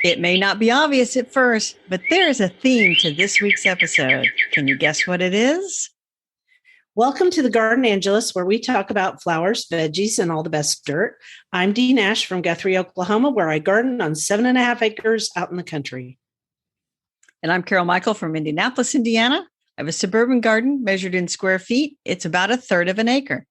It may not be obvious at first, but there is a theme to this week's episode. Can you guess what it is? Welcome to the Garden Angelus, where we talk about flowers, veggies, and all the best dirt. I'm Dee Nash from Guthrie, Oklahoma, where I garden on 7.5 acres out in the country. And I'm Carol Michael from Indianapolis, Indiana. I have a suburban garden measured in square feet. It's about a third of an acre.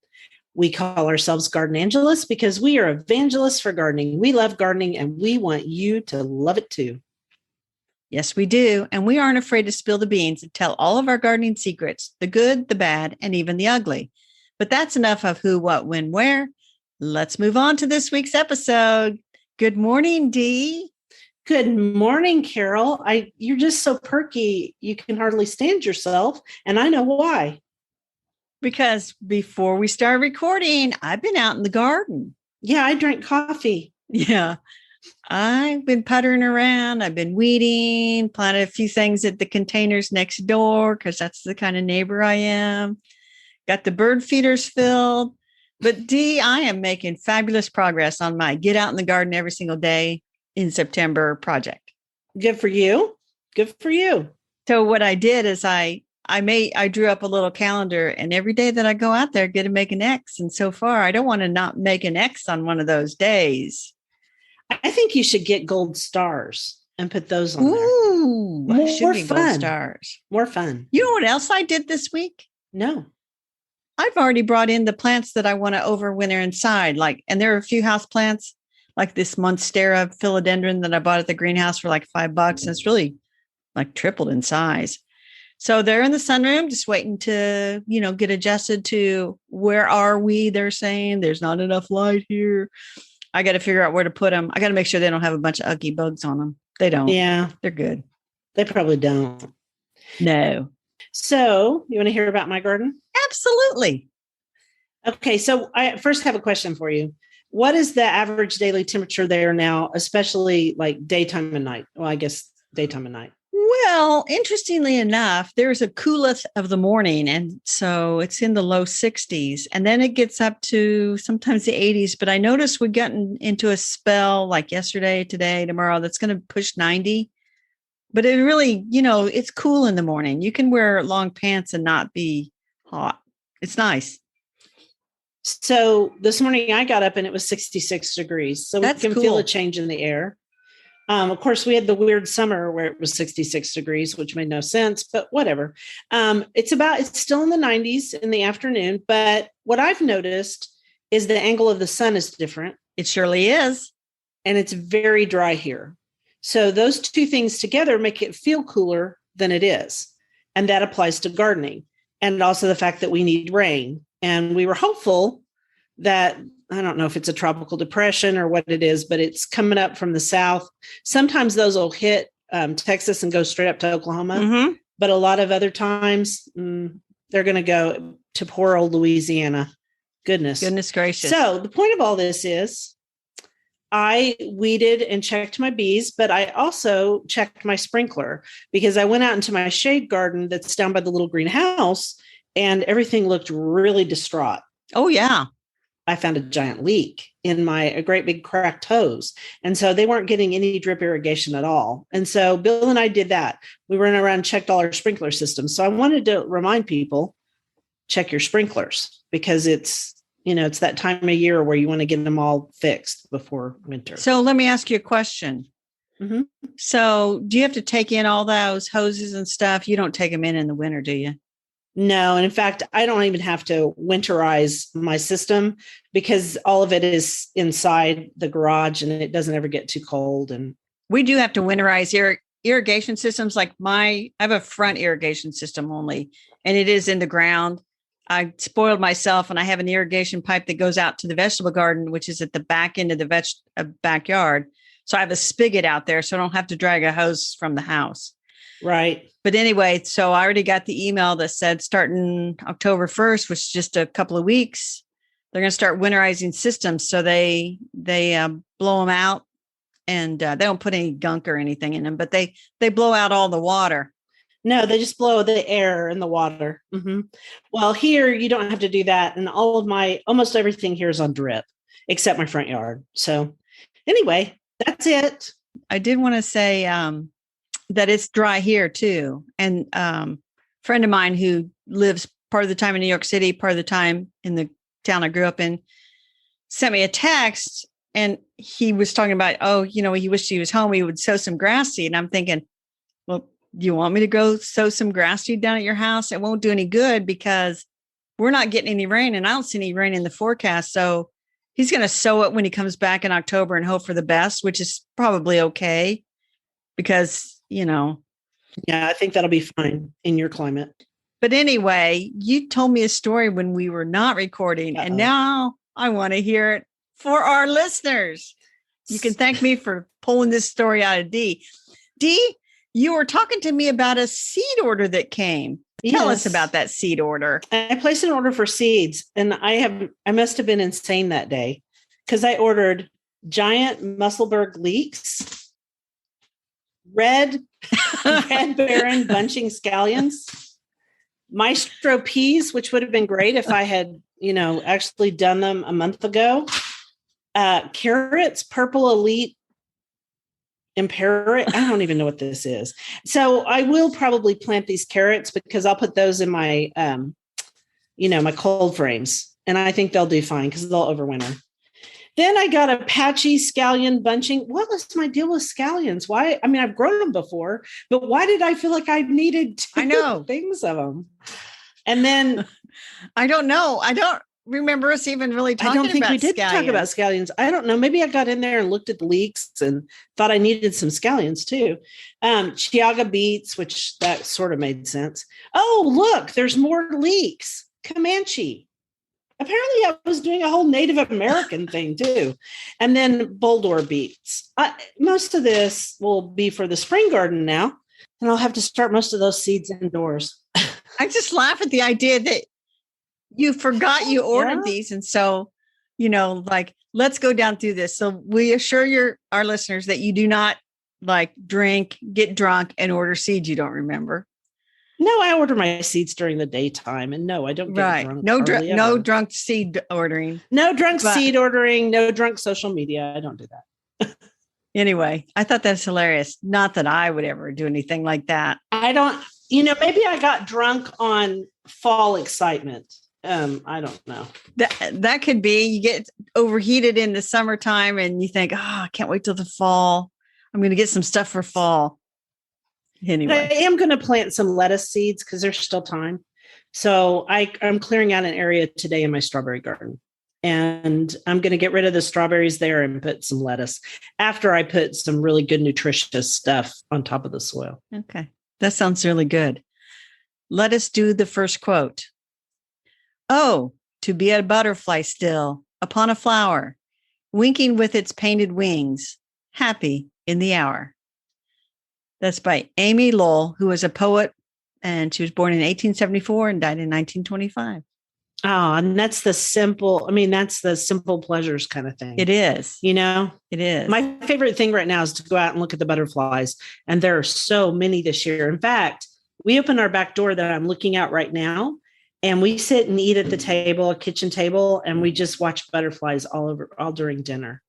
We call ourselves Garden Angelus because we are evangelists for gardening. We love gardening, and we want you to love it too. Yes, we do. And we aren't afraid to spill the beans and tell all of our gardening secrets, the good, the bad, and even the ugly. But that's enough of who, what, when, where. Let's move on to this week's episode. Good morning, Dee. Good morning, Carol. You're just so perky, you can hardly stand yourself, and I know why. Because before we start recording, I've been out in the garden. Yeah, I drank coffee. Yeah. I've been puttering around. I've been weeding, planted a few things at the containers next door because that's the kind of neighbor I am. Got the bird feeders filled. But Dee, I am making fabulous progress on my get out in the garden every single day in September project. Good for you. Good for you. So what I did is I drew up a little calendar, and every day that I go out there, I get to make an X. And so far, I don't want to not make an X on one of those days. I think you should get gold stars and put those on there. Ooh, more fun. Gold stars. More fun. You know what else I did this week? No. I've already brought in the plants that I want to overwinter inside. And there are a few house plants, like this Monstera philodendron that I bought at the greenhouse for like $5. And it's really like tripled in size. So they're in the sunroom, just waiting to, get adjusted to where are we? They're saying there's not enough light here. I got to figure out where to put them. I got to make sure they don't have a bunch of ugly bugs on them. They don't. Yeah. They're good. They probably don't. No. So you want to hear about my garden? Absolutely. Okay. So I first have a question for you. What is the average daily temperature there now, especially like daytime and night? Well, I guess daytime and night. Well, interestingly enough, there's a coolth of the morning. And so it's in the low 60s. And then it gets up to sometimes the 80s. But I noticed we've gotten into a spell like yesterday, today, tomorrow, that's going to push 90. But it really, it's cool in the morning. You can wear long pants and not be hot. It's nice. So this morning I got up and it was 66 degrees. So that's we can cool. feel a change in the air. Of course, we had the weird summer where it was 66 degrees, which made no sense, but whatever. It's still in the 90s in the afternoon. But what I've noticed is the angle of the sun is different. It surely is. And it's very dry here. So those two things together make it feel cooler than it is. And that applies to gardening. And also the fact that we need rain. And we were hopeful that, I don't know if it's a tropical depression or what it is, but it's coming up from the south. Sometimes those will hit Texas and go straight up to Oklahoma. Mm-hmm. But a lot of other times they're going to go to poor old Louisiana. Goodness gracious. So the point of all this is I weeded and checked my bees, but I also checked my sprinkler because I went out into my shade garden that's down by the little greenhouse and everything looked really distraught. Oh, yeah. I found a giant leak in a great big cracked hose. And so they weren't getting any drip irrigation at all. And so Bill and I did that. We ran around and checked all our sprinkler systems. So I wanted to remind people, check your sprinklers because it's that time of year where you want to get them all fixed before winter. So let me ask you a question. Mm-hmm. So do you have to take in all those hoses and stuff? You don't take them in the winter, do you? No. And in fact, I don't even have to winterize my system because all of it is inside the garage and it doesn't ever get too cold. And we do have to winterize irrigation systems. Like I have a front irrigation system only, and it is in the ground. I spoiled myself and I have an irrigation pipe that goes out to the vegetable garden, which is at the back end of the backyard. So I have a spigot out there so I don't have to drag a hose from the house. Right. But anyway, so I already got the email that said starting October 1st, which is just a couple of weeks, they're going to start winterizing systems. So they blow them out and they don't put any gunk or anything in them, but they blow out all the water. No, they just blow the air and the water. Mm-hmm. Well, here you don't have to do that. And almost everything here is on drip, except my front yard. So anyway, that's it. I did want to say that it's dry here too. And friend of mine who lives part of the time in New York City, part of the time in the town I grew up in, sent me a text, and he was talking about, oh, he wished he was home. He would sow some grass seed. And I'm thinking, well, do you want me to go sow some grass seed down at your house? It won't do any good because we're not getting any rain, and I don't see any rain in the forecast. So he's going to sow it when he comes back in October and hope for the best, which is probably okay because, Yeah, I think that'll be fine in your climate. But anyway, you told me a story when we were not recording, and now I want to hear it for our listeners. You can thank me for pulling this story out of Dee. Dee, you were talking to me about a seed order that came. Tell us about that seed order. I placed an order for seeds, and I must have been insane that day because I ordered giant Musselburgh leeks, red Baron bunching scallions, maestro peas, which would have been great if I had, actually done them a month ago, carrots, purple elite, Imperator. I don't even know what this is. So I will probably plant these carrots because I'll put those in my, my cold frames, and I think they'll do fine because they'll overwinter. Then I got a patchy scallion bunching. What was my deal with scallions? Why? I mean, I've grown them before, but why did I feel like I needed things of them? And then I don't know. I don't remember us even really talking about I don't think we did talk about scallions. I don't know. Maybe I got in there and looked at the leeks and thought I needed some scallions too. Chiaga beets, which that sort of made sense. Oh, look, there's more leeks. Comanche. Apparently I was doing a whole Native American thing too. And then Boldor beets. Most of this will be for the spring garden now. And I'll have to start most of those seeds indoors. I just laugh at the idea that you forgot you ordered these. And so, let's go down through this. So we assure our listeners that you do not get drunk and order seeds you don't remember. No, I order my seeds during the daytime, and no, I don't get drunk. No drunk seed ordering. No drunk seed ordering, no drunk social media. I don't do that. Anyway, I thought that's hilarious. Not that I would ever do anything like that. I don't, maybe I got drunk on fall excitement. I don't know. That could be. You get overheated in the summertime and you think, I can't wait till the fall. I'm going to get some stuff for fall. Anyway, but I am going to plant some lettuce seeds because there's still time. So I'm clearing out an area today in my strawberry garden, and I'm going to get rid of the strawberries there and put some lettuce after I put some really good nutritious stuff on top of the soil. Okay. That sounds really good. Let us do the first quote. Oh, to be a butterfly still upon a flower, winking with its painted wings, happy in the hour. That's by Amy Lowell, who was a poet, and she was born in 1874 and died in 1925. Oh, and that's the simple pleasures kind of thing. It is. It is. My favorite thing right now is to go out and look at the butterflies. And there are so many this year. In fact, we open our back door that I'm looking out right now, and we sit and eat at the table, a kitchen table, and we just watch butterflies all during dinner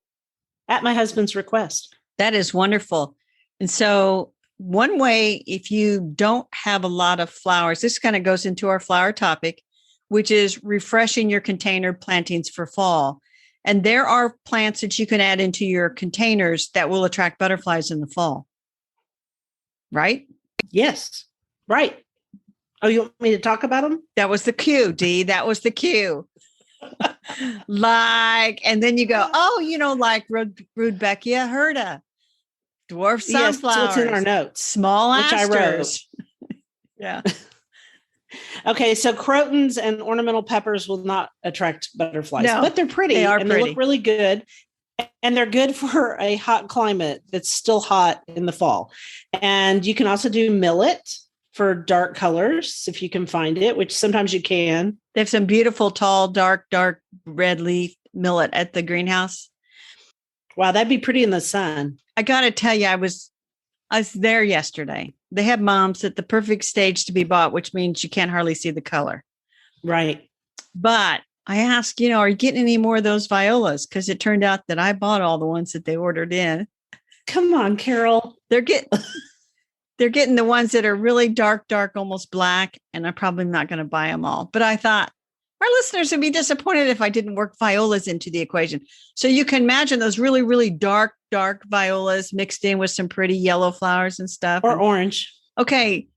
at my husband's request. That is wonderful. And so one way, if you don't have a lot of flowers, this kind of goes into our flower topic, which is refreshing your container plantings for fall. And there are plants that you can add into your containers that will attract butterflies in the fall. Right? Yes. Right. Oh, you want me to talk about them? That was the cue, Dee. That was the cue. And then you go, Rudbeckia hirta, dwarf sunflowers. Yes, what's in our notes? Small asters. Which I wrote. Yeah. Okay, so crotons and ornamental peppers will not attract butterflies, but they're pretty. They look really good. And they're good for a hot climate that's still hot in the fall. And you can also do millet for dark colors, if you can find it, which sometimes you can. They have some beautiful, tall, dark red leaf millet at the greenhouse. Wow, that'd be pretty in the sun. I got to tell you, I was there yesterday. They have moms at the perfect stage to be bought, which means you can't hardly see the color. Right. But I asked, are you getting any more of those violas? Because it turned out that I bought all the ones that they ordered in. Come on, Carol. They're getting the ones that are really dark, almost black, and I'm probably not going to buy them all. But I thought our listeners would be disappointed if I didn't work violas into the equation. So you can imagine those really, really dark violas mixed in with some pretty yellow flowers and stuff. Or orange. Okay.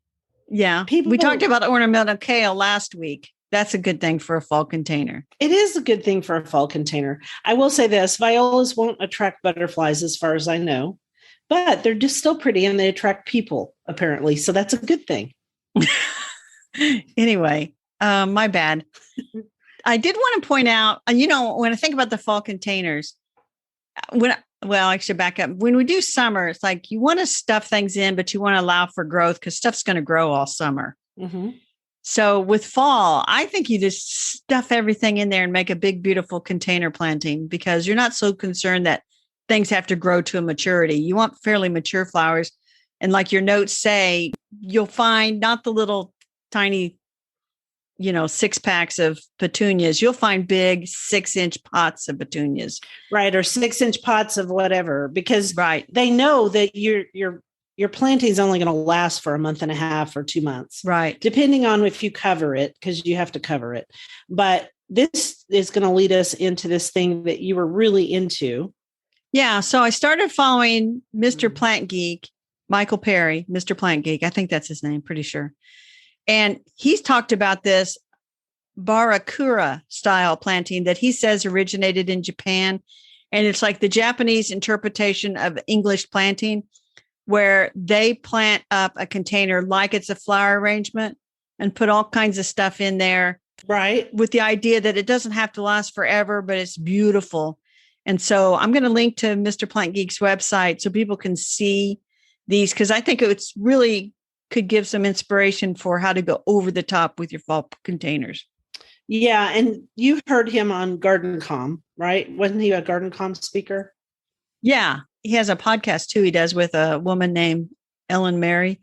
Yeah. We talked about ornamental kale last week. That's a good thing for a fall container. It is a good thing for a fall container. I will say this, violas won't attract butterflies as far as I know, but they're just still pretty and they attract people apparently. So that's a good thing. Anyway, my bad. I did want to point out, when I think about the fall containers, I should back up. When we do summer, it's like you want to stuff things in, but you want to allow for growth because stuff's going to grow all summer. Mm-hmm. So with fall, I think you just stuff everything in there and make a big, beautiful container planting because you're not so concerned that things have to grow to a maturity. You want fairly mature flowers. And like your notes say, you'll find not the little tiny, 6 packs of petunias. You'll find big 6-inch pots of petunias. Right. Or 6-inch pots of whatever, because they know that your planting is only going to last for a month and a half or 2 months. Right. Depending on if you cover it, because you have to cover it. But this is going to lead us into this thing that you were really into. Yeah. So I started following Mr. Plant Geek, Michael Perry, Mr. Plant Geek. I think that's his name, pretty sure. And he's talked about this Barakura style planting that he says originated in Japan. And it's like the Japanese interpretation of English planting, where they plant up a container like it's a flower arrangement and put all kinds of stuff in there. Right. With the idea that it doesn't have to last forever, but it's beautiful. And so I'm going to link to Mr. Plant Geek's website so people can see these, because I think it's really could give some inspiration for how to go over the top with your fall containers. Yeah. And you heard him on Garden Com, right? Wasn't he a Garden Com speaker? Yeah. He has a podcast too. He does with a woman named Ellen Mary,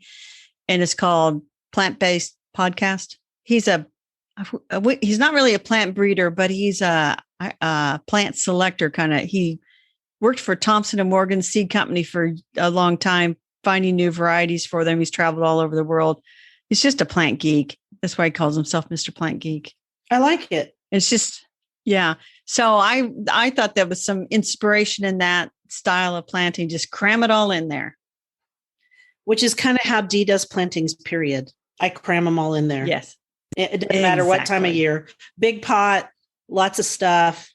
and it's called Plant-Based Podcast. He's not really a plant breeder, but he's a plant selector kind of. He worked for Thompson & Morgan Seed Company for a long time, finding new varieties for them. He's traveled all over the world. He's just a plant geek. That's why he calls himself Mr. Plant Geek. I like it. It's just, yeah. So I thought there was some inspiration in that style of planting. Just cram it all in there. Which is kind of how Dee does plantings, period. I cram them all in there. Yes. It doesn't matter what time of year. Big pot, lots of stuff,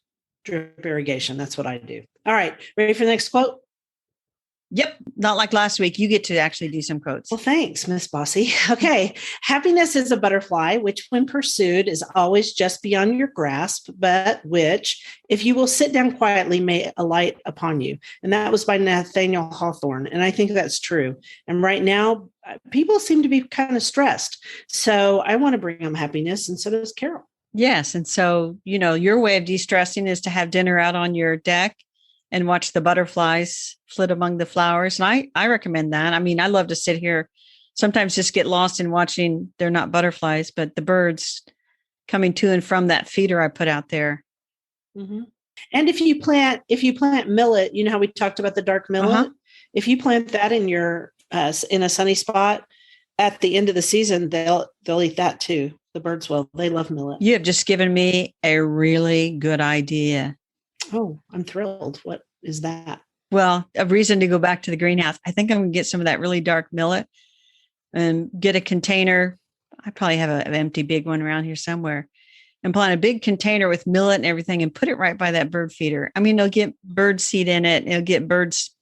drip irrigation. That's what I do. All right. Ready for the next quote? Yep. Not like last week. You get to actually do some quotes. Well, thanks, Miss Bossy. Okay. Happiness is a butterfly, which when pursued is always just beyond your grasp, but which, if you will sit down quietly, may alight upon you. And that was by Nathaniel Hawthorne. And I think that's true. And right now, people seem to be kind of stressed. So I want to bring them happiness, and so does Carol. Yes. And so, your way of de-stressing is to have dinner out on your deck and watch the butterflies flit among the flowers. And I recommend that. I mean, I love to sit here, sometimes just get lost in watching, they're not butterflies, but the birds coming to and from that feeder I put out there. Mm-hmm. And if you plant millet, you know how we talked about the dark millet? Uh-huh. If you plant that in your, in a sunny spot at the end of the season, they'll eat that too. The birds will. They love millet. You have just given me a really good idea. Oh, I'm thrilled. What is that? Well, a reason to go back to the greenhouse. I think I'm going to get some of that really dark millet and get a container. I probably have an empty big one around here somewhere, and plant a big container with millet and everything and put it right by that bird feeder. I mean, it'll get bird seed in it. It'll get birds,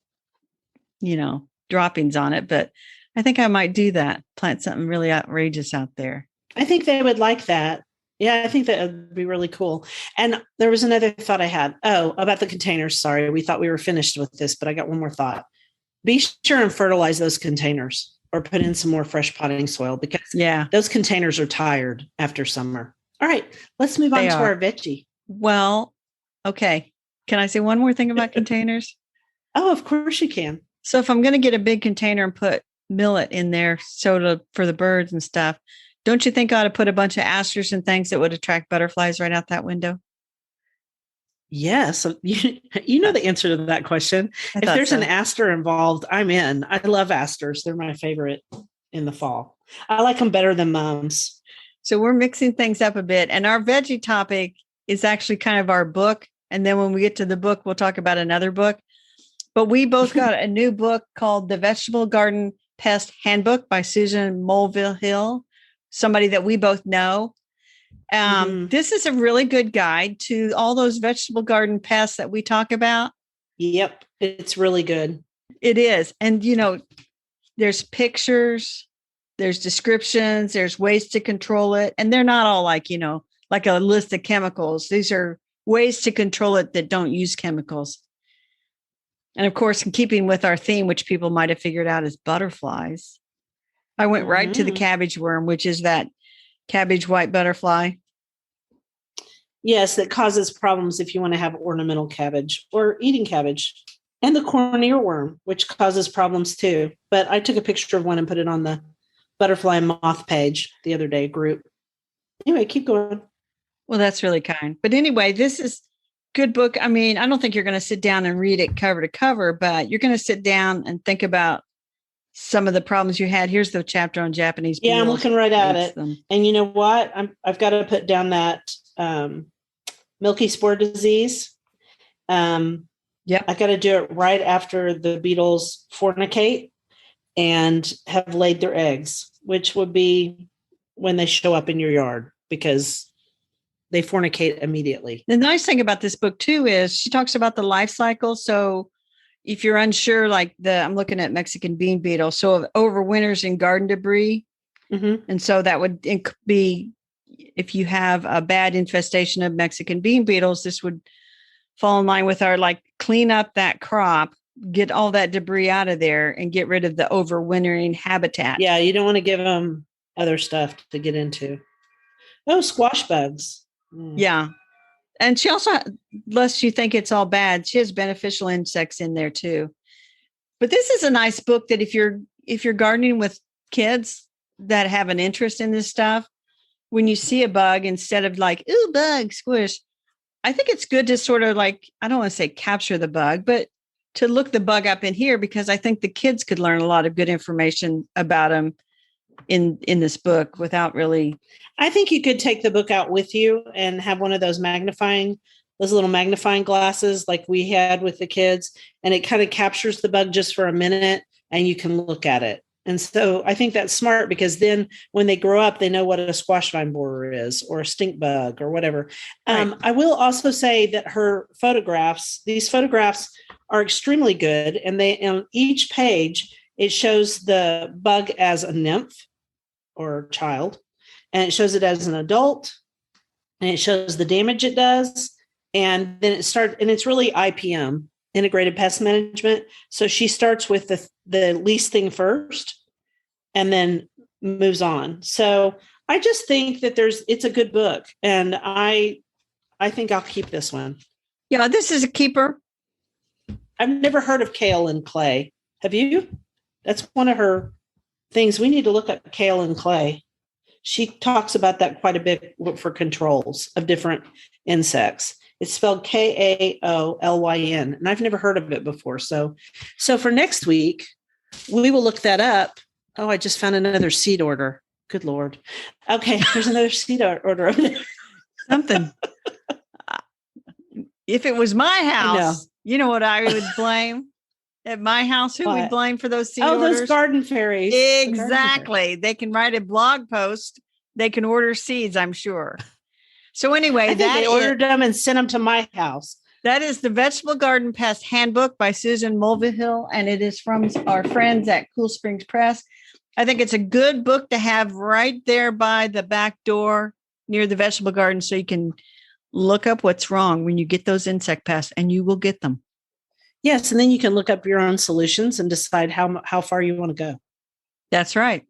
droppings on it. But I think I might do that. Plant something really outrageous out there. I think they would like that. Yeah, I think that would be really cool. And there was another thought I had. Oh, about the containers. Sorry, we thought we were finished with this, but I got one more thought. Be sure and fertilize those containers or put in some more fresh potting soil, because those containers are tired after summer. All right, let's move on to our veggie. Well, okay. Can I say one more thing about containers? Oh, of course you can. So if I'm going to get a big container and put millet in there for the birds and stuff, don't you think I ought to put a bunch of asters and things that would attract butterflies right out that window? Yes. You know the answer to that question. I If thought there's an so. aster involved, I'm in. I love asters. They're my favorite in the fall. I like them better than mums. So we're mixing things up a bit. And our veggie topic is actually kind of our book. And then when we get to the book, we'll talk about another book. But we both got a new book called The Vegetable Garden Pest Handbook by Susan Mulvihill, somebody that we both know. This is a really good guide to all those vegetable garden pests that we talk about. Yep. It's really good. It is. And, there's pictures, there's descriptions, there's ways to control it. And they're not all like, like a list of chemicals. These are ways to control it that don't use chemicals. And of course, in keeping with our theme, which people might have figured out is butterflies, I went right to the cabbage worm, which is that cabbage white butterfly. Yes, that causes problems if you want to have ornamental cabbage or eating cabbage. And the corn earworm, which causes problems too. But I took a picture of one and put it on the butterfly and moth page the other day group. Anyway, keep going. Well, that's really kind. But anyway, this is good book. I mean, I don't think you're going to sit down and read it cover to cover, but you're going to sit down and think about some of the problems you had. Here's the chapter on Japanese beetles. Yeah, I'm looking right at it. And you know what? I've got to put down that milky spore disease. Yeah, I got to do it right after the beetles fornicate and have laid their eggs, which would be when they show up in your yard because they fornicate immediately. The nice thing about this book too is she talks about the life cycle. So if you're unsure, like I'm looking at Mexican bean beetle, so it overwinters in garden debris. And so that would be, if you have a bad infestation of Mexican bean beetles, this would fall in line with our, like, clean up that crop, get all that debris out of there and get rid of the overwintering habitat. Yeah. You don't want to give them other stuff to get into. Oh, squash bugs. Yeah. And she also, lest you think it's all bad, she has beneficial insects in there too. But this is a nice book that if you're gardening with kids that have an interest in this stuff, when you see a bug, instead of like, ooh, bug, squish, I think it's good to sort of, like, I don't want to say capture the bug, but to look the bug up in here, because I think the kids could learn a lot of good information about them in this book without really. I think you could take the book out with you and have one of those little magnifying glasses like we had with the kids, and it kind of captures the bug just for a minute and you can look at it. And so I think that's smart, because then when they grow up, they know what a squash vine borer is or a stink bug or whatever. Right. I will also say that these photographs are extremely good. And on each page, it shows the bug as a nymph or child, and it shows it as an adult, and it shows the damage it does. And then it's really IPM, integrated pest management. So she starts with the least thing first and then moves on. So I just think that it's a good book, and I think I'll keep this one. Yeah, this is a keeper. I've never heard of kale and clay. Have you? That's one of her things. We need to look at kale and clay. She talks about that quite a bit for controls of different insects. It's spelled Kaolyn, and I've never heard of it before. So for next week, we will look that up. Oh, I just found another seed order. Good Lord. Okay, there's another seed order over there. Something. If it was my house, you know what I would blame? At my house, who would blame for those seed orders? Those garden fairies. Exactly. They can write a blog post. They can order seeds, I'm sure. So anyway, they ordered them and sent them to my house. That is the Vegetable Garden Pest Handbook by Susan Mulvihill, and it is from our friends at Cool Springs Press. I think it's a good book to have right there by the back door near the vegetable garden, so you can look up what's wrong when you get those insect pests, and you will get them. Yes, and then you can look up your own solutions and decide how far you want to go. That's right.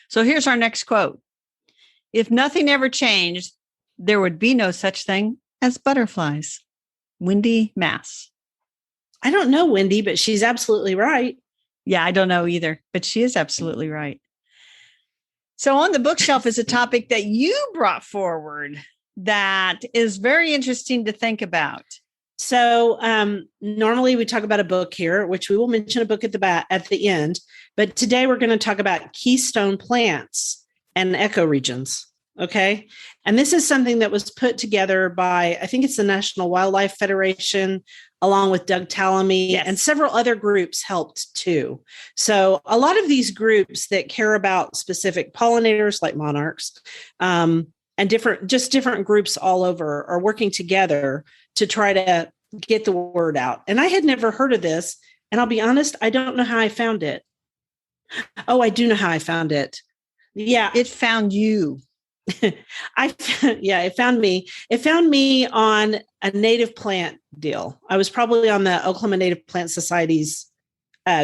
So here's our next quote. If nothing ever changed, there would be no such thing as butterflies. Wendy Mass. I don't know Wendy, but she's absolutely right. Yeah, I don't know either, but she is absolutely right. So on the bookshelf is a topic that you brought forward that is very interesting to think about. So normally we talk about a book here, which we will mention a book at the end. But today we're going to talk about keystone plants and ecoregions. Okay. And this is something that was put together by, I think it's the National Wildlife Federation, along with Doug Tallamy, Yes. and several other groups helped too. So a lot of these groups that care about specific pollinators like monarchs, and different groups all over are working together to try to get the word out. And I had never heard of this. And I'll be honest, I don't know how I found it. Oh, I do know how I found it. Yeah. It found you. It found me. It found me on a native plant deal. I was probably on the Oklahoma Native Plant Society's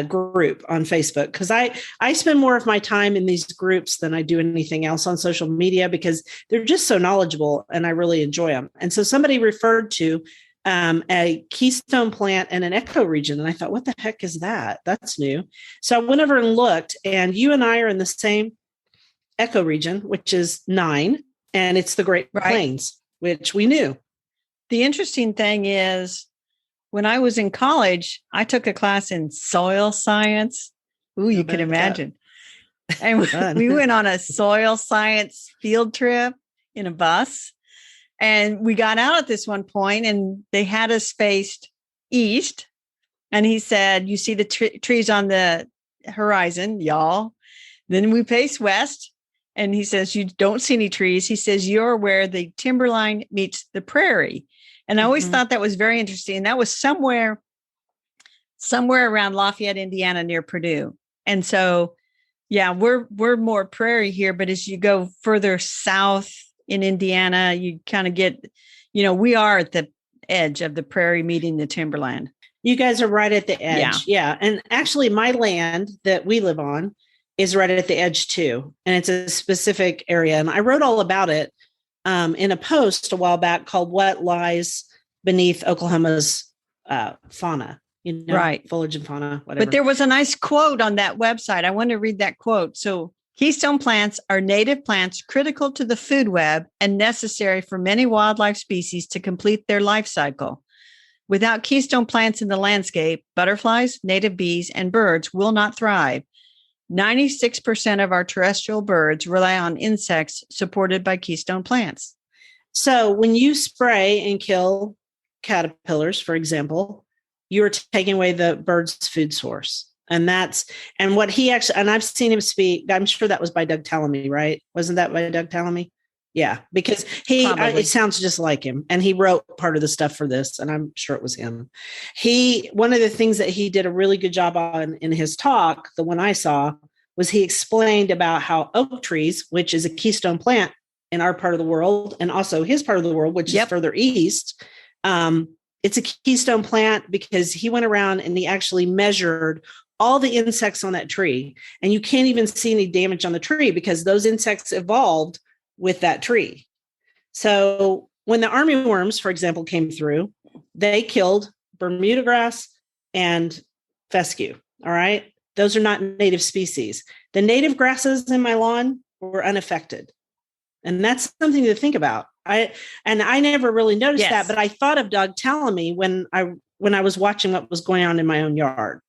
group on Facebook, because I spend more of my time in these groups than I do anything else on social media, because they're just so knowledgeable and I really enjoy them. And so somebody referred to a keystone plant and an ecoregion, and I thought, what the heck is that? That's new. So I went over and looked, and you and I are in the same ecoregion, which is 9, and it's the Great Plains, which we knew. The interesting thing is, when I was in college, I took a class in soil science. Ooh, you can imagine. And we went on a soil science field trip in a bus. And we got out at this one point, and they had us faced east. And he said, you see the trees on the horizon, y'all. Then we face west. And he says, you don't see any trees. He says, you're where the timberline meets the prairie. And I always thought that was very interesting. And that was somewhere around Lafayette, Indiana, near Purdue. And so, yeah, we're more prairie here. But as you go further south in Indiana, you kind of get, we are at the edge of the prairie meeting the timberland. You guys are right at the edge. Yeah. And actually, my land that we live on is right at the edge too. And it's a specific area. And I wrote all about it in a post a while back called What Lies Beneath Oklahoma's Fauna, foliage and fauna, whatever. But there was a nice quote on that website. I want to read that quote. So, keystone plants are native plants critical to the food web and necessary for many wildlife species to complete their life cycle. Without keystone plants in the landscape, butterflies, native bees, and birds will not thrive. 96% of our terrestrial birds rely on insects supported by keystone plants. So when you spray and kill caterpillars, for example, you're taking away the bird's food source. And what he actually, and I've seen him speak, I'm sure that was by Doug Tallamy, right? Wasn't that by Doug Tallamy? Yeah, because it sounds just like him. And he wrote part of the stuff for this, and I'm sure it was him. One of the things that he did a really good job on in his talk, the one I saw, was he explained about how oak trees, which is a keystone plant in our part of the world, and also his part of the world, which is further east, it's a keystone plant because he went around and he actually measured all the insects on that tree. And you can't even see any damage on the tree because those insects evolved with that tree. So when the armyworms, for example, came through, they killed Bermuda grass and fescue. All right. Those are not native species. The native grasses in my lawn were unaffected. And that's something to think about. I never really noticed that, but I thought of Doug Tallamy when I was watching what was going on in my own yard.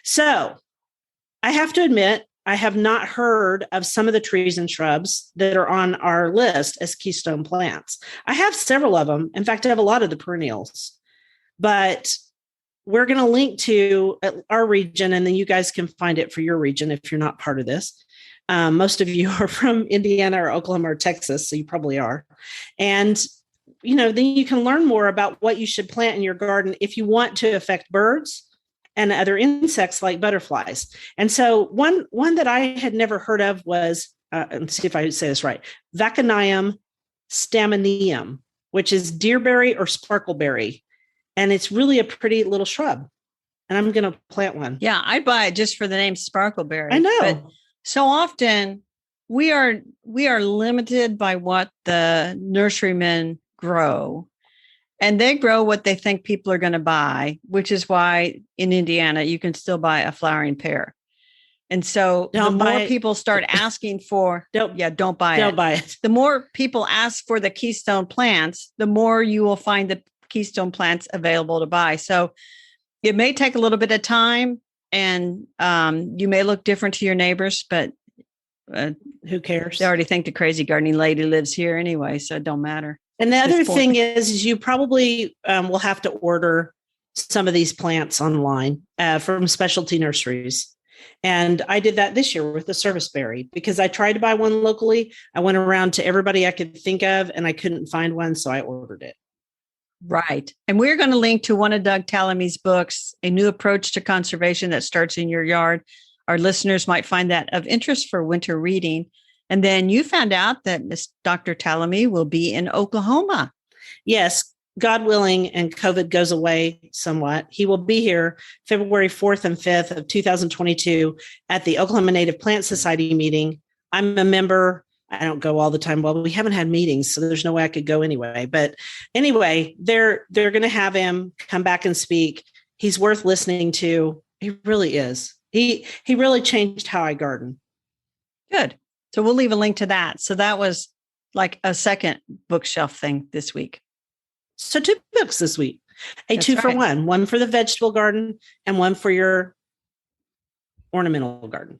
So I have to admit, I have not heard of some of the trees and shrubs that are on our list as keystone plants. I have several of them. In fact, I have a lot of the perennials, but we're going to link to our region, and then you guys can find it for your region if you're not part of this. Most of you are from Indiana or Oklahoma or Texas, so you probably are. And, then you can learn more about what you should plant in your garden if you want to affect birds and other insects like butterflies. And so one that I had never heard of was, let's see if I say this right, Vacanium stamineum, which is deerberry or sparkleberry. And it's really a pretty little shrub. And I'm going to plant one. Yeah, I'd buy it just for the name sparkleberry. I know. But so often we are limited by what the nurserymen grow. And they grow what they think people are going to buy, which is why in Indiana, you can still buy a flowering pear. And so the more people start asking for, don't buy it. Don't buy it. The more people ask for the keystone plants, the more you will find the keystone plants available to buy. So it may take a little bit of time, and you may look different to your neighbors, but who cares? They already think the crazy gardening lady lives here anyway, so it don't matter. And the other thing is you probably will have to order some of these plants online from specialty nurseries. And I did that this year with the service berry because I tried to buy one locally. I went around to everybody I could think of and I couldn't find one. So I ordered it. Right. And we're going to link to one of Doug Tallamy's books, A New Approach to Conservation That Starts in Your Yard. Our listeners might find that of interest for winter reading. And then you found out that Miss Dr. Tallamy will be in Oklahoma. Yes, God willing, and COVID goes away somewhat. He will be here February 4th and 5th of 2022 at the Oklahoma Native Plant Society meeting. I'm a member. I don't go all the time. Well, we haven't had meetings, so there's no way I could go anyway. But anyway, they're going to have him come back and speak. He's worth listening to. He really is. He really changed how I garden. Good. So we'll leave a link to that. So that was like a second bookshelf thing this week. So 2 books this week, That's 2 for right. one for the vegetable garden and one for your ornamental garden.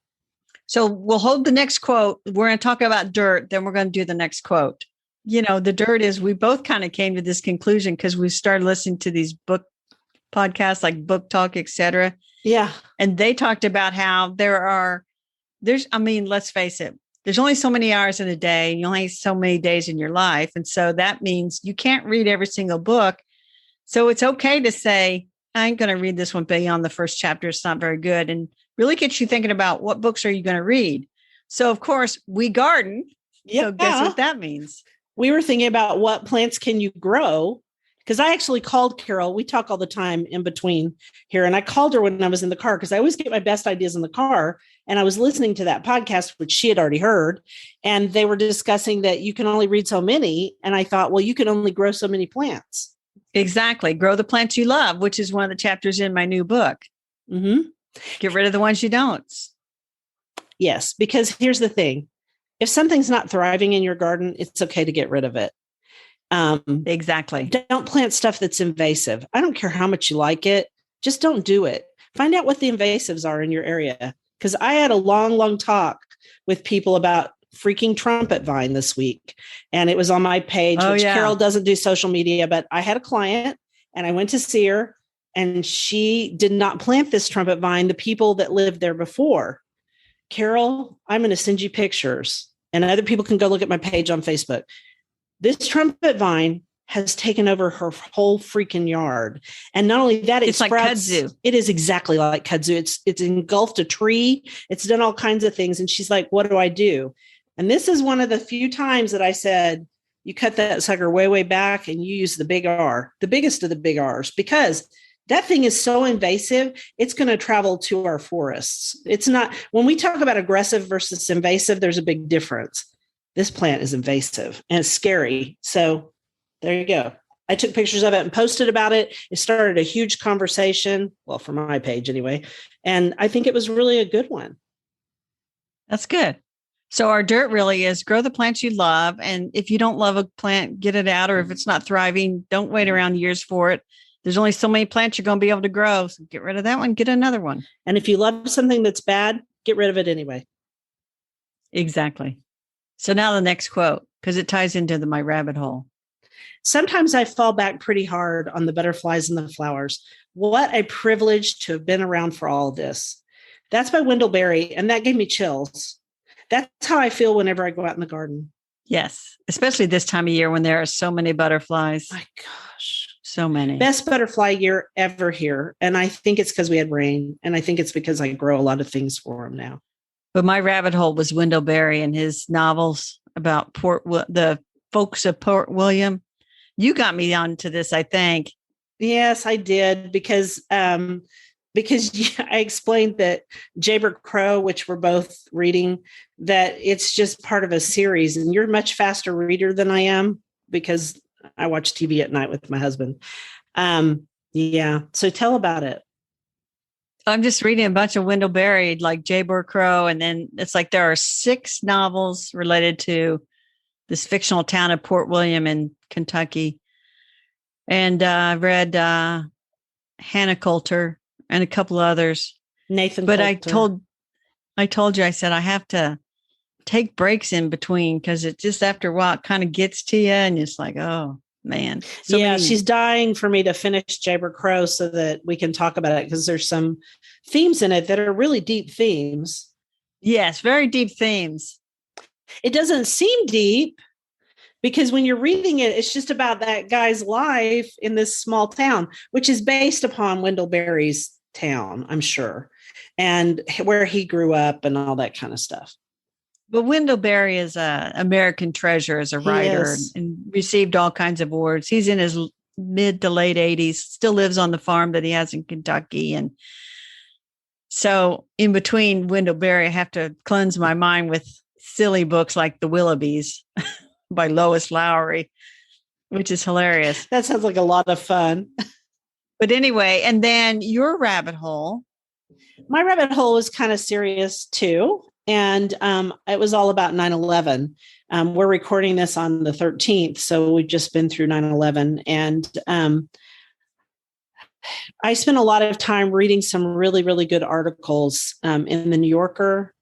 So we'll hold the next quote. We're going to talk about dirt. Then we're going to do the next quote. You know, the dirt is, we both kind of came to this conclusion because we started listening to these book podcasts like Book Talk, etc. Yeah. And they talked about how let's face it, there's only so many hours in a day, and you only have so many days in your life. And so that means you can't read every single book. So it's okay to say, I ain't going to read this one beyond the first chapter. It's not very good. And really gets you thinking about what books are you going to read. So of course we garden. Yeah. So guess what that means? We were thinking about what plants can you grow? Because I actually called Carol. We talk all the time in between here. And I called her when I was in the car because I always get my best ideas in the car. And I was listening to that podcast, which she had already heard. And they were discussing that you can only read so many. And I thought, well, you can only grow so many plants. Exactly. Grow the plants you love, which is one of the chapters in my new book. Mm-hmm. Get rid of the ones you don't. Yes, because here's the thing. If something's not thriving in your garden, it's okay to get rid of it. Exactly. Don't plant stuff that's invasive. I don't care how much you like it. Just don't do it. Find out what the invasives are in your area. Because I had a long talk with people about freaking trumpet vine this week. And it was on my page, which Carol doesn't do social media, but I had a client and I went to see her and she did not plant this trumpet vine, the people that lived there before. Carol, I'm going to send you pictures and other people can go look at my page on Facebook. This trumpet vine has taken over her whole freaking yard. And not only that, it's like kudzu. It is exactly like kudzu. It's engulfed a tree. It's done all kinds of things. And she's like, what do I do? And this is one of the few times that I said, you cut that sucker way, way back and you use the big R, the biggest of the big R's, because that thing is so invasive, it's going to travel to our forests. It's not, when we talk about aggressive versus invasive, there's a big difference. This plant is invasive and it's scary. So there you go. I took pictures of it and posted about it. It started a huge conversation. Well, for my page anyway. And I think it was really a good one. That's good. So our dirt really is grow the plants you love. And if you don't love a plant, get it out. Or if it's not thriving, don't wait around years for it. There's only so many plants you're going to be able to grow. So get rid of that one, get another one. And if you love something that's bad, get rid of it anyway. Exactly. So now the next quote, because it ties into my rabbit hole. Sometimes I fall back pretty hard on the butterflies and the flowers. What a privilege to have been around for all of this. That's by Wendell Berry, and that gave me chills. That's how I feel whenever I go out in the garden. Yes, especially this time of year when there are so many butterflies. My gosh. So many. Best butterfly year ever here. And I think it's because we had rain. And I think it's because I grow a lot of things for them now. But my rabbit hole was Wendell Berry and his novels about the folks of Port William. You got me onto this, I think. Yes, I did. Because I explained that Jayber Crow, which we're both reading, that it's just part of a series. And you're a much faster reader than I am because I watch TV at night with my husband. Yeah. So tell about it. I'm just reading a bunch of Wendell Berry, like Jayber Crow. And then it's like there are 6 novels related to this fictional town of Port William in Kentucky. And I've read Hannah Coulter and a couple others. Nathan But Coulter. I told you, I said I have to take breaks in between because it just after a while it kind of gets to you and it's like, oh man. So Yeah, many. she's dying for me to finish Jayber Crow so that we can talk about it because there's some themes in it that are really deep themes. Yes, very deep themes. It doesn't seem deep because when you're reading it, it's just about that guy's life in this small town, which is based upon Wendell Berry's town, I'm sure, and where he grew up and all that kind of stuff. But Wendell Berry is a American treasure as a He writer is. and received all kinds of awards. He's in his mid to late 80s, still lives on the farm that he has in Kentucky. And so in between Wendell Berry, I have to cleanse my mind with silly books like The Willoughbys by Lois Lowry, which is hilarious. That sounds like a lot of fun. But anyway, and then your rabbit hole. My rabbit hole was kind of serious too. And it was all about 9/11. We're recording this on the 13th. So we've just been through 9/11. And I spent a lot of time reading some really, really good articles in the New Yorker.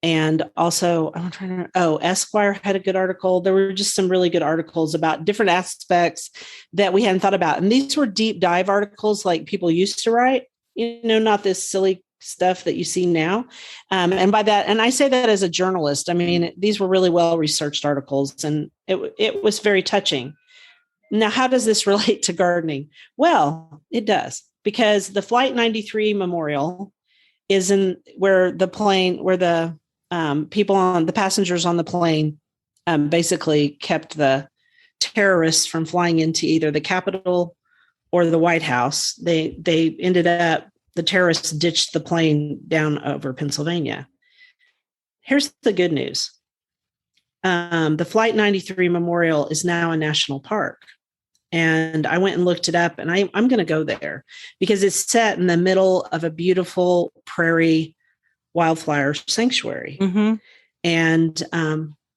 And also, I'm trying to, Esquire had a good article. There were just some really good articles about different aspects that we hadn't thought about. And these were deep dive articles like people used to write, not this silly stuff that you see now. And by that, and I say that as a journalist, I mean, these were really well-researched articles and it was very touching. Now, how does this relate to gardening? Well, it does, because the Flight 93 Memorial is in where the passengers on the plane basically kept the terrorists from flying into either the Capitol or the White House. They ended up, the terrorists ditched the plane down over Pennsylvania. Here's the good news. The Flight 93 Memorial is now a national park. And I went and looked it up, and I'm going to go there because it's set in the middle of a beautiful prairie wildflower sanctuary. Mm-hmm. And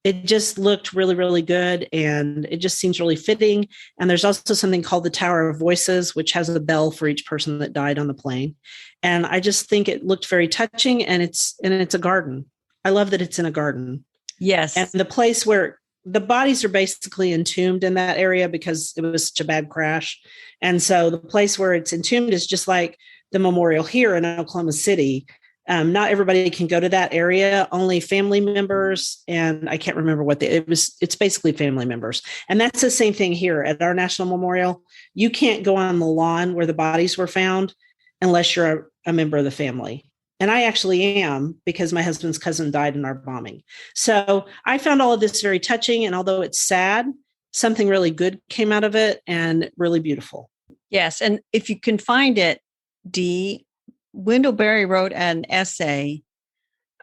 it just looked really, really good. And it just seems really fitting. And there's also something called the Tower of Voices, which has a bell for each person that died on the plane. And I just think it looked very touching, and it's a garden. I love that it's in a garden. Yes. And the place where the bodies are basically entombed in that area because it was such a bad crash. And so the place where it's entombed is just like the memorial here in Oklahoma City. Not everybody can go to that area, only family members. And I can't remember it's basically family members. And that's the same thing here at our national memorial. You can't go on the lawn where the bodies were found unless you're a member of the family. And I actually am, because my husband's cousin died in our bombing. So I found all of this very touching. And although it's sad, something really good came out of it and really beautiful. Yes. And if you can find it, Dee, Wendell Berry wrote an essay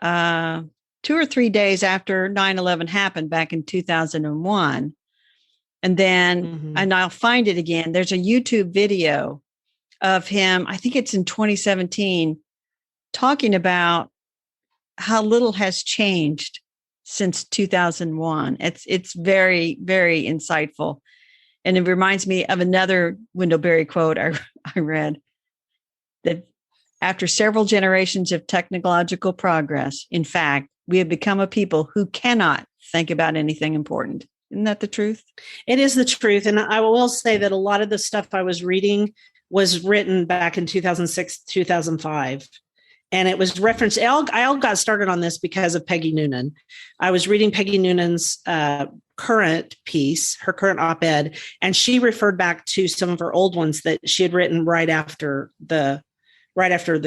2 or 3 days after 9/11 happened back in 2001. And then, and I'll find it again. There's a YouTube video of him. I think it's in 2017, talking about how little has changed since 2001. It's very, very insightful. And it reminds me of another Wendell Berry quote I read, that after several generations of technological progress, in fact, we have become a people who cannot think about anything important. Isn't that the truth? It is the truth. And I will say that a lot of the stuff I was reading was written back in 2006, 2005. And it was referenced. I all got started on this because of Peggy Noonan. I was reading Peggy Noonan's current piece, her current op-ed, and she referred back to some of her old ones that she had written right after the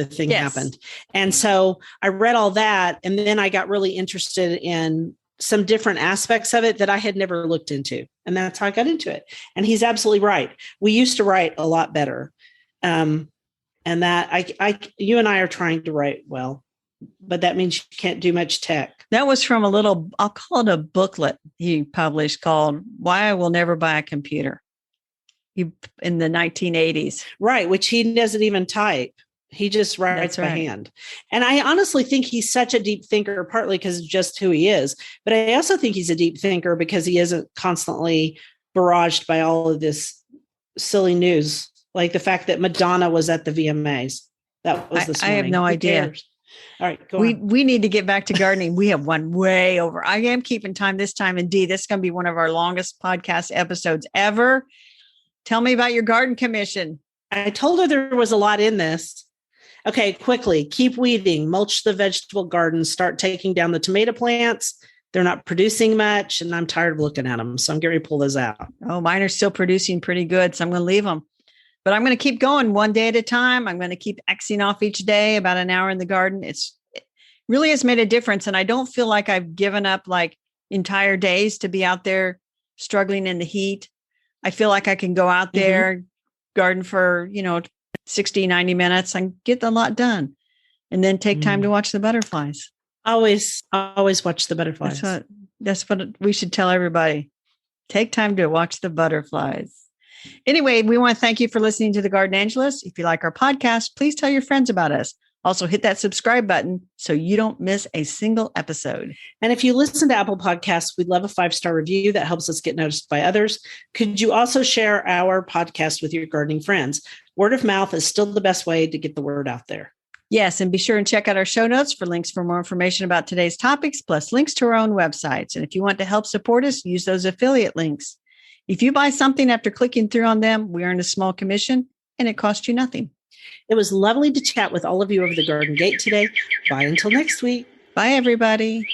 thing happened. And so I read all that, and then I got really interested in some different aspects of it that I had never looked into. And that's how I got into it. And he's absolutely right. We used to write a lot better. And that you and I are trying to write well, but that means you can't do much tech. That was from I'll call it a booklet he published called Why I Will Never Buy a Computer in the 1980s. Right, which he doesn't even type. He just writes by hand. And I honestly think he's such a deep thinker, partly because of just who he is. But I also think he's a deep thinker because he isn't constantly barraged by all of this silly news, like the fact that Madonna was at the VMAs. That was this morning. I have no idea. Cares? All right, go we on. we need to get back to gardening. We have one way over. I am keeping time this time. And Dee, this is going to be one of our longest podcast episodes ever. Tell me about your garden commission. I told her there was a lot in this. Okay, quickly, keep weeding, mulch the vegetable garden, start taking down the tomato plants. They're not producing much, and I'm tired of looking at them. So I'm getting ready to pull those out. Oh, mine are still producing pretty good. So I'm going to leave them. But I'm going to keep going one day at a time. I'm going to keep Xing off each day, about an hour in the garden. It really has made a difference. And I don't feel like I've given up like entire days to be out there struggling in the heat. I feel like I can go out there, garden for, 60, 90 minutes and get a lot done. And then take time to watch the butterflies. Always watch the butterflies. That's what we should tell everybody. Take time to watch the butterflies. Anyway, we want to thank you for listening to The Garden Angelist. If you like our podcast, please tell your friends about us. Also, hit that subscribe button so you don't miss a single episode. And if you listen to Apple Podcasts, we'd love a 5-star review that helps us get noticed by others. Could you also share our podcast with your gardening friends? Word of mouth is still the best way to get the word out there. Yes, and be sure and check out our show notes for links for more information about today's topics, plus links to our own websites. And if you want to help support us, use those affiliate links. If you buy something after clicking through on them, we earn a small commission and it costs you nothing. It was lovely to chat with all of you over the garden gate today. Bye until next week. Bye, everybody.